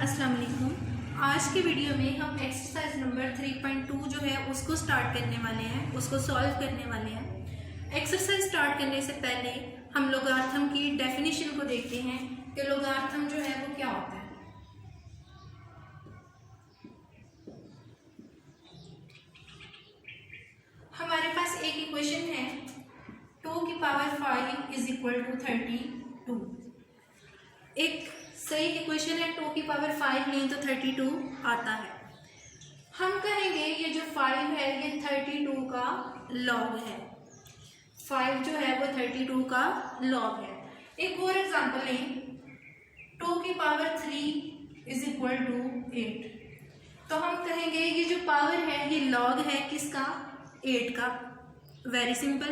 अस्सलाम वालेकुम। आज के वीडियो में हम एक्सरसाइज नंबर 3.2 जो है उसको स्टार्ट करने वाले हैं, उसको सॉल्व करने वाले हैं। एक्सरसाइज स्टार्ट करने से पहले हम लोगार्थम की डेफिनेशन को देखते हैं कि लोगार्थम जो है वो क्या होता है। हमारे पास एक इक्वेशन है 2 की पावर 5 इज इक्वल टू 32। एक सही इक्वेशन है, 2 की पावर 5 नहीं तो 32 आता है। हम कहेंगे ये जो 5 है ये 32 का लॉग है। 5 जो है वो 32 का लॉग है। एक और एग्जांपल लें, 2 की पावर 3 इज इक्वल टू 8। तो हम कहेंगे ये जो पावर है ये लॉग है किसका? 8 का। Very simple.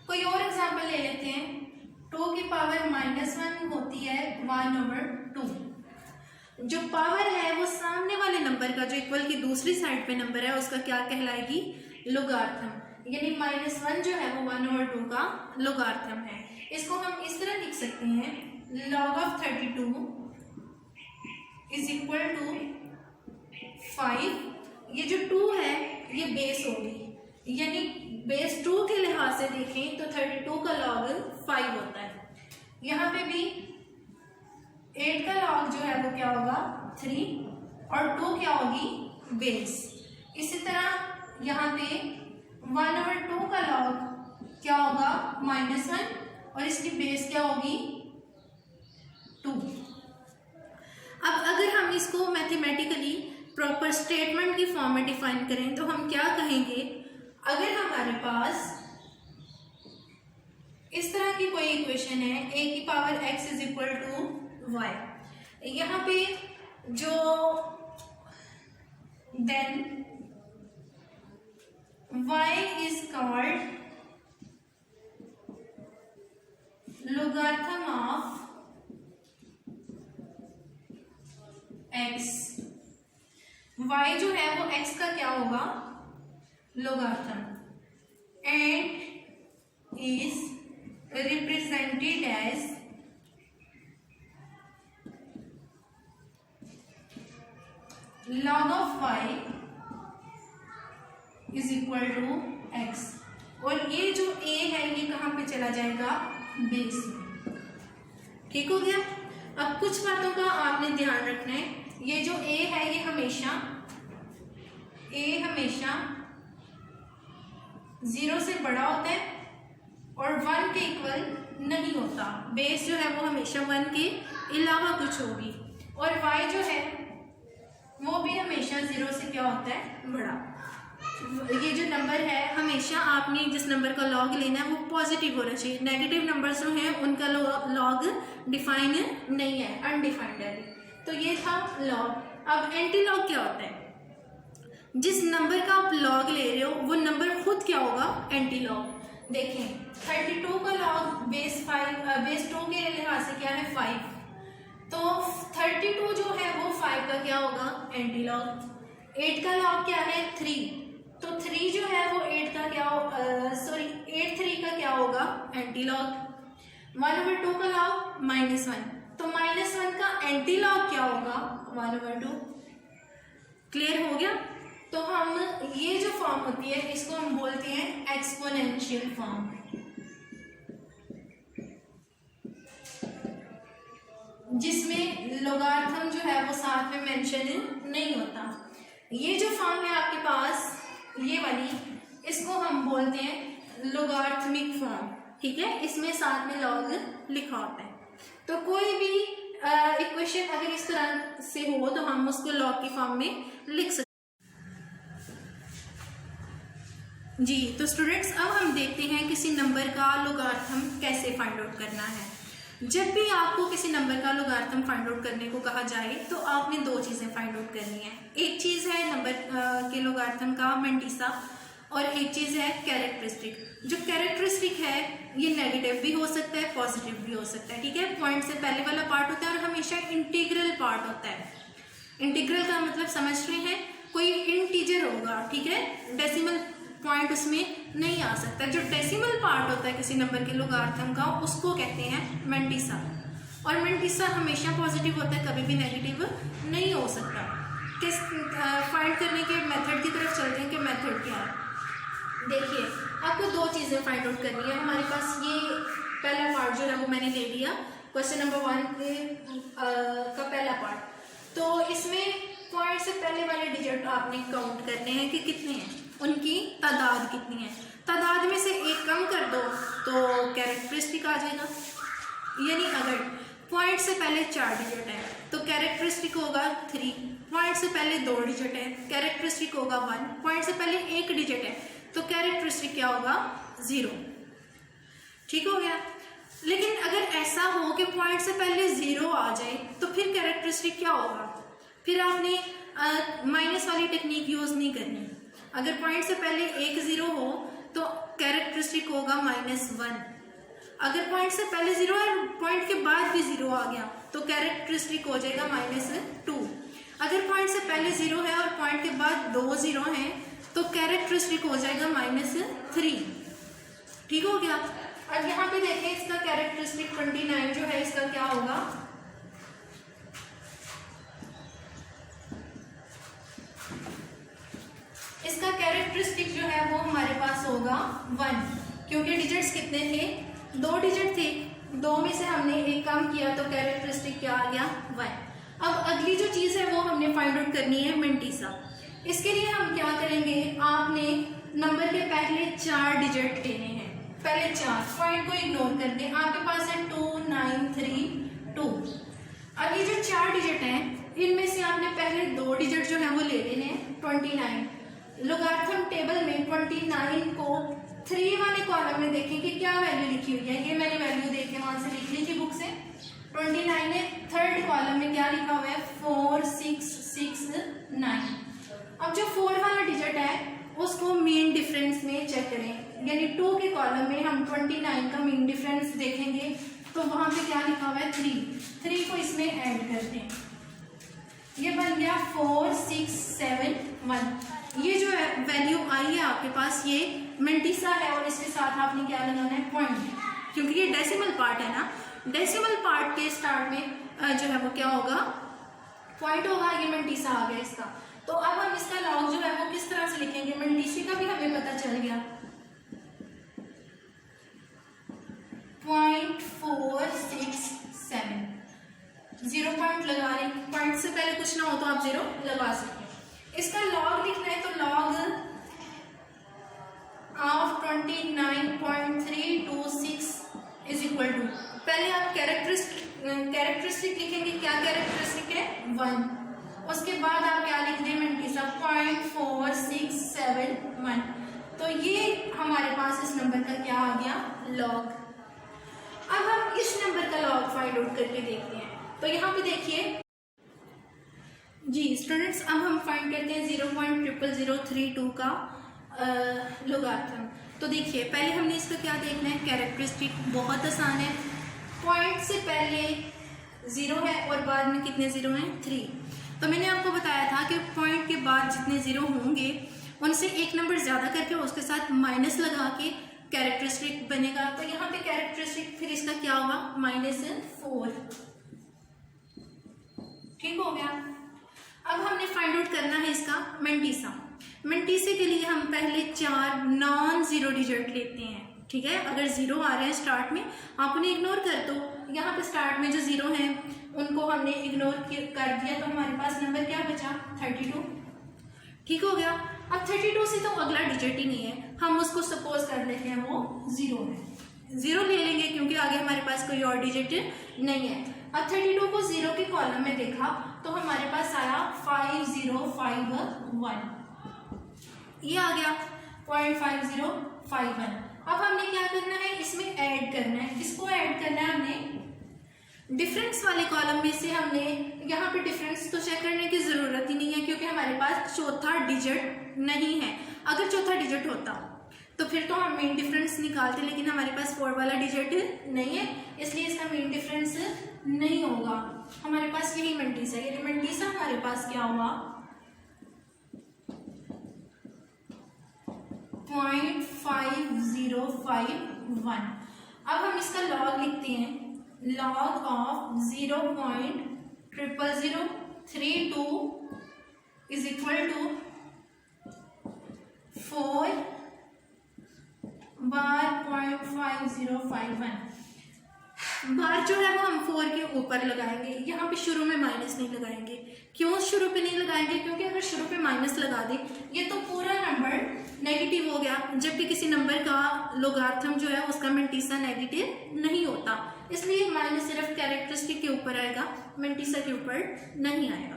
कोई और एग्जांपल ले लेते हैं, 2 की पावर -1 होती है 1/2। जो पावर है वो सामने वाले नंबर का, जो इक्वल की दूसरी साइड पे नंबर है, उसका क्या कहलाएगी? लोगार्थम। यानी -1 जो है वो 1/2 का लोगार्थम है। इसको हम इस तरह लिख सकते हैं, log of 32 is equal to 5। ये जो 2 है ये बेस होगी, यानी बेस 2 के लिहाज से देखें तो 32 का लॉग 5 होता है। यहाँ पे भी 8 का लॉग जो है वो क्या होगा? 3 और 2 क्या होगी? बेस। इसी तरह यहाँ पे 1/2 का लॉग क्या होगा? -1 और इसकी बेस क्या होगी? 2। अब अगर हम इसको मैथमेटिकली प्रॉपर स्टेटमेंट की फॉर्म में डिफाइन करें तो हम क्या कहेंगे? अगर हमारे पास इस तरह की कोई इक्वेशन है, a की power x is equal to y, यहाँ पे जो then y is called logarithm of x। y जो है वो x का क्या होगा? Logarithm. And is represented as log of y is equal to x। और ये जो a है ये कहाँ पे चला जाएगा? बेस में। ठीक हो गया। अब कुछ बातों का आपने ध्यान रखना है। ये जो a है ये हमेशा 0 से बड़ा होता है और 1 के इक्वल नहीं होता। बेस जो है वो हमेशा 1 के अलावा कुछ होगी। और y जो है वो भी हमेशा 0 से क्या होता है? बड़ा। ये जो नंबर है हमेशा आपने जिस नंबर का लॉग लेना है वो पॉजिटिव होना चाहिए। नेगेटिव नंबर जो हैं उनका लॉग डिफाइन नहीं है, अनडिफाइंड है। तो ये था लॉग। अब एंटी लॉग क्या होता है? जिस नंबर का आप लॉग ले रहे हो वो नंबर खुद क्या होगा? Anti log. देखें 32 का लॉग बेस 2 के लिहाज से क्या है? 5। तो 32 जो है वो 5 का क्या होगा? Anti log. 8 का लॉग क्या है? 3। तो 3 जो है वो 8 का क्या 8 3 का क्या होगा? Anti log. 1/2 का लॉग -1, तो -1 का एंटी लॉग क्या होगा? 1/2। क्लियर हो गया। तो हम ये जो फॉर्म होती है इसको हम बोलते हैं एक्सपोनेंशियल फॉर्म। जिसमें लोगार्थम जो है वो साथ में मेंशन नहीं होता। ये जो फॉर्म है आपके पास ये वाली, इसको हम बोलते हैं लोगार्थमिक फॉर्म। ठीक है, इसमें साथ में लॉग लिखा होता है। तो कोई भी इक्वेशन अगर इस तरह से हो तो हम उसको लॉग की फॉर्म में लिख सकते जी। तो स्टूडेंट्स अब हम देखते हैं किसी नंबर का लोगार्थम कैसे फाइंड आउट करना है। जब भी आपको किसी नंबर का लोगार्थम फाइंड आउट करने को कहा जाए तो आपने 2 चीज़ें फाइंड आउट करनी है। एक चीज़ है नंबर के लोगार्थम का मेंटिसा और एक चीज़ है कैरेक्टरिस्टिक। जो कैरेक्टरिस्टिक है ये नेगेटिव भी हो सकता है, पॉजिटिव भी हो सकता है। ठीक है, पॉइंट से पहले वाला पार्ट होता है और हमेशा इंटीग्रल पार्ट होता है। इंटीग्रल का मतलब समझ रहे हैं? कोई इंटीजर होगा, ठीक है, डेसिमल पॉइंट उसमें नहीं आ सकता। जो डेसिमल पार्ट होता है किसी नंबर के लोगार्थम का उसको कहते हैं मेंटिसा। और मंटीसा हमेशा पॉजिटिव होता है, कभी भी नेगेटिव नहीं हो सकता। किस फाइंड करने के मेथड की तरफ चलते हैं कि मेथड क्या है। देखिए आपको दो चीज़ें फाइंड आउट करनी है। हमारे पास ये पहला पार्ट जो है वो मैंने ले लिया, क्वेश्चन नंबर 1 का पहला पार्ट। तो इसमें पॉइंट से पहले वाले डिजिट आपने काउंट करने हैं कि कितने हैं, उनकी तादाद कितनी है। तादाद में से एक कम कर दो तो कैरेक्टरिस्टिक आ जाएगा। यानी अगर पॉइंट से पहले 4 डिजिट है तो कैरेक्टरिस्टिक होगा 3, पॉइंट से पहले 2 डिजिट है कैरेक्टरिस्टिक होगा 1, पॉइंट से पहले 1 डिजिट है तो कैरेक्टरिस्टिक क्या होगा 0। ठीक हो गया। लेकिन अगर ऐसा हो कि पॉइंट से पहले 0 आ जाए तो फिर कैरेक्टरिस्टिक क्या होगा, फिर आपने माइनस वाली टेक्निक यूज नहीं करनी। अगर पॉइंट से पहले 1 0 हो तो कैरेक्टरिस्टिक होगा -1। अगर पॉइंट से पहले 0 है पॉइंट के बाद भी 0 आ गया तो कैरेक्टरिस्टिक हो जाएगा -2। अगर पॉइंट से पहले 0 है और पॉइंट के बाद 2 0 हैं तो कैरेक्टरिस्टिक हो जाएगा -3। ठीक हो गया। अब यहाँ पे देखें इसका कैरेक्टरिस्टिक 29 जो है इसका क्या होगा, इसका कैरेक्टरिस्टिक जो है वो हमारे पास होगा 1, क्योंकि डिजिट्स कितने थे 2 डिजिट थे, 2 में से हमने एक कम किया तो कैरेक्टरिस्टिक क्या आ गया 1। अब अगली जो चीज़ है वो हमने फाइंड आउट करनी है मंटीसा। इसके लिए हम क्या करेंगे, आपने नंबर के पहले 4 डिजिट लेने हैं, पहले 4 पॉइंट को इग्नोर कर दें। आपके पास है 2 9 3 2। अब ये जो 4 डिजिट हैं इनमें से आपने पहले 2 डिजिट जो है वो ले लेने हैं 29। लोगारिथम टेबल में 29 को 3 वाले कॉलम में देखें कि क्या वैल्यू लिखी हुई है। ये मैंने वैल्यू देख के वहां से लिख ली थी बुक से। 29 ने थर्ड कॉलम में क्या लिखा हुआ है 4 6 6 9। अब जो 4 वाला डिजिट है उसको मीन डिफरेंस में चेक करें, यानी 2 के कॉलम में हम 29 का मीन डिफरेंस देखेंगे तो वहां पे क्या लिखा हुआ है 3 को इसमें ऐड करते हैं, ये बन गया 4 6 7 1। ये जो है वैल्यू आई है आपके पास ये मंटीसा है और इसके साथ आपने क्या लगाना है पॉइंट, क्योंकि ये डेसिमल पार्ट है ना, डेसिमल पार्ट के स्टार्ट में जो है वो क्या होगा पॉइंट होगा, ये मंटीसा आ गया इसका। तो अब हम इसका लॉग जो है वो किस तरह से लिखेंगे, मंटीसी का भी हमें पता चल गया 0.467 0 पॉइंट लगा रहे, पॉइंट से पहले कुछ ना हो तो आप 0 लगा सकते हैं। इसका लॉग लिखना है तो log of 29.326 is equal to, पहले आप कैरेक्टरिस्टिक लिखेंगे, क्या कैरेक्टरिस्टिक है 1, उसके बाद आप क्या लिख दें मंटीसा 0.4671। तो ये हमारे पास इस नंबर का क्या आ गया लॉग। अब हम इस नंबर का लॉग फाइंड आउट करके देखते हैं। तो यहाँ पे देखिए जी स्टूडेंट्स, अब हम फाइंड करते हैं 0.00032 का लोगारिथम। तो देखिए पहले हमने इसका क्या देखना है कैरेक्टरिस्टिक, बहुत आसान है। पॉइंट से पहले 0 है और बाद में कितने 0 हैं 3। तो मैंने आपको बताया था कि पॉइंट के बाद जितने 0 होंगे उनसे एक नंबर ज़्यादा करके उसके साथ माइनस लगा के कैरेक्टरिस्टिक बनेगा। तो यहाँ पे कैरेक्टरिस्टिक फिर इसका क्या होगा -4। ठीक हो गया। अब हमने फाइंड आउट करना है इसका मंटीसा। मंटीसे के लिए हम पहले 4 नॉन जीरो डिजिट लेते हैं, ठीक है। अगर 0 आ रहे हैं स्टार्ट में आप उन्हें इग्नोर कर दो, यहाँ पे स्टार्ट में जो 0 हैं उनको हमने इग्नोर कर दिया तो हमारे पास नंबर क्या बचा 32। ठीक हो गया। अब 32 से तो अगला डिजिट ही नहीं है, हम उसको सपोज कर लेते हैं वो 0 है, 0 ले लेंगे क्योंकि आगे हमारे पास कोई और डिजिट नहीं है। अब 32 को 0 के कॉलम में देखा तो हमारे पास आया 5051, ये आ गया 0.5051। अब हमने क्या करना है इसमें ऐड करना है, किसको ऐड करना है हमने डिफरेंस वाले कॉलम में से। हमने यहाँ पे डिफरेंस तो चेक करने की जरूरत ही नहीं है क्योंकि हमारे पास चौथा डिजिट नहीं है। अगर चौथा डिजिट होता तो फिर तो हम मेन डिफरेंस निकालते, लेकिन हमारे पास 4 वाला डिजिट नहीं है इसलिए इसका मेन डिफरेंस नहीं होगा। हमारे पास यही मंटीसा है, ये मंटीसा हमारे पास क्या हुआ 0.5051। अब हम इसका लॉग लिखते हैं log of 0.00032 is equal to 4 बार 0.5051। बार जो है वो हम 4 के ऊपर लगाएंगे, यहाँ पे शुरू में माइनस नहीं लगाएंगे। क्यों शुरू पे नहीं लगाएंगे? क्योंकि अगर शुरू पे माइनस लगा दे ये तो पूरा नंबर नेगेटिव हो गया, जबकि किसी नंबर का लोगार्थम जो है उसका मेंटिसा नेगेटिव नहीं होता, इसलिए माइनस सिर्फ कैरेक्टरिस्टिक के ऊपर आएगा, मेंटिसा के ऊपर नहीं आएगा।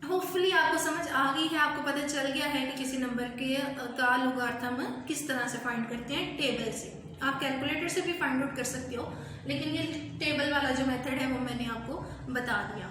होपफुली आपको समझ आ गई है, आपको पता चल गया है कि किसी नंबर के का लोगार्थम किस तरह से फाइंड करते हैं टेबल से। आप कैलकुलेटर से भी फाइंड आउट कर सकते हो, लेकिन ये टेबल वाला जो मेथड है वो मैंने आपको बता दिया।